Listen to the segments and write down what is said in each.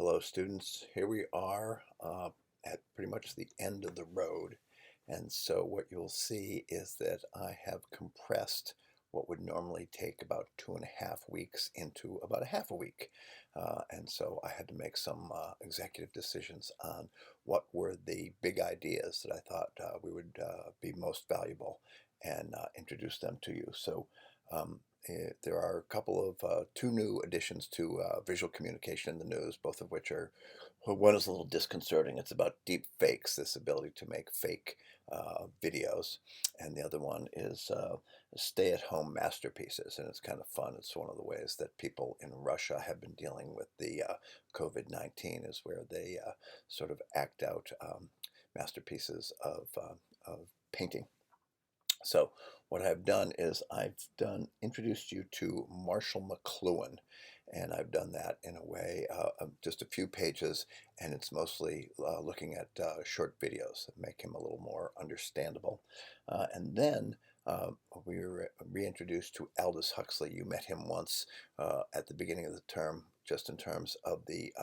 Hello, students. Here we are at pretty much the end of the road. And so what you'll see is that I have compressed what would normally take about 2.5 weeks into about a half a week. And so I had to make some executive decisions on what were the big ideas that I thought we would be most valuable and introduce them to you. So there are a couple of two new additions to visual communication in the news, both of which are, well, one is a little disconcerting. It's about deep fakes, this ability to make fake videos, and the other one is stay-at-home masterpieces, and it's kind of fun. It's one of the ways that people in Russia have been dealing with the COVID-19 is where they sort of act out masterpieces of painting. So what I've done is introduced you to Marshall McLuhan, and I've done that in a way of just a few pages, and it's mostly looking at short videos that make him a little more understandable. And then we were reintroduced to Aldous Huxley. You met him once at the beginning of the term, just in terms of the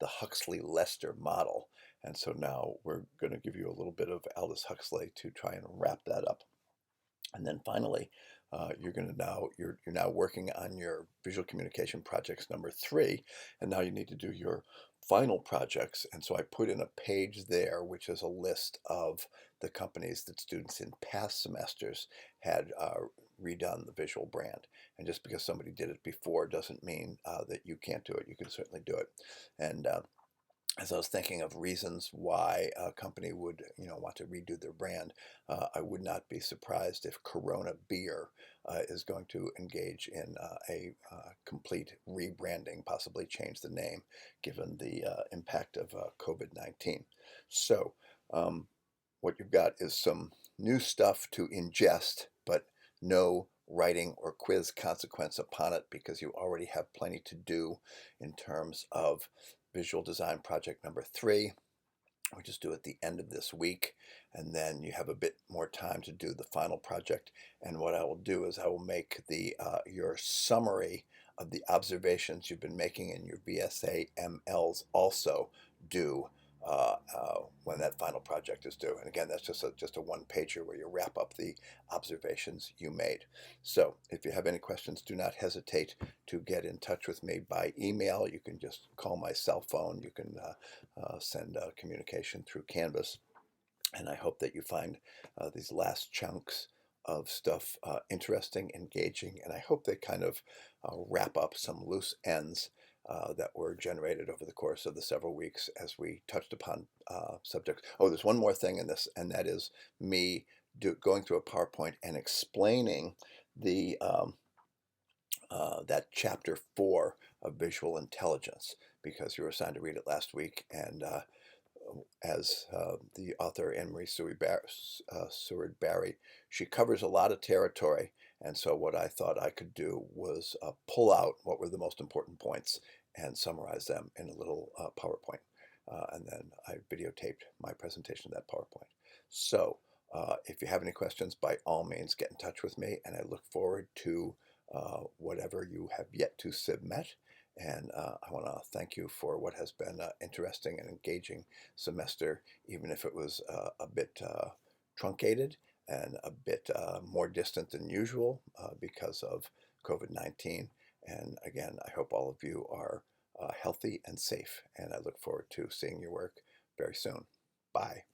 Huxley-Lester model. And so now we're going to give you a little bit of Aldous Huxley to try and wrap that up. And then finally, you're now working on your visual communication projects number 3, and now you need to do your final projects. And so I put in a page there, which is a list of the companies that students in past semesters had redone the visual brand. And just because somebody did it before doesn't mean that you can't do it. You can certainly do it. And as I was thinking of reasons why a company would, want to redo their brand, I would not be surprised if Corona Beer is going to engage in a complete rebranding, possibly change the name, given the impact of COVID-19. So, what you've got is some new stuff to ingest, but no writing or quiz consequence upon it because you already have plenty to do in terms of visual design project number 3, which is due at the end of this week. And then you have a bit more time to do the final project. And what I will do is I will make your summary of the observations you've been making in your VSA MLs also due when that final project is due. And again, that's just a one-pager where you wrap up the observations you made. So if you have any questions, do not hesitate to get in touch with me by email. You can just call my cell phone. You can send communication through Canvas. And I hope that you find these last chunks of stuff interesting, engaging, and I hope they kind of wrap up some loose ends that were generated over the course of the several weeks as we touched upon subjects. Oh, there's one more thing in this, and that is me going through a PowerPoint and explaining the that chapter 4 of visual intelligence, because you were assigned to read it last week, and as the author Anne-Marie Seward Barry, she covers a lot of territory, and so what I thought I could do was pull out what were the most important points and summarize them in a little PowerPoint, and then I videotaped my presentation of that PowerPoint. So if you have any questions, by all means get in touch with me, and I look forward to whatever you have yet to submit. And I want to thank you for what has been an interesting and engaging semester, even if it was a bit truncated and a bit more distant than usual because of COVID-19. And again, I hope all of you are healthy and safe, and I look forward to seeing your work very soon. Bye.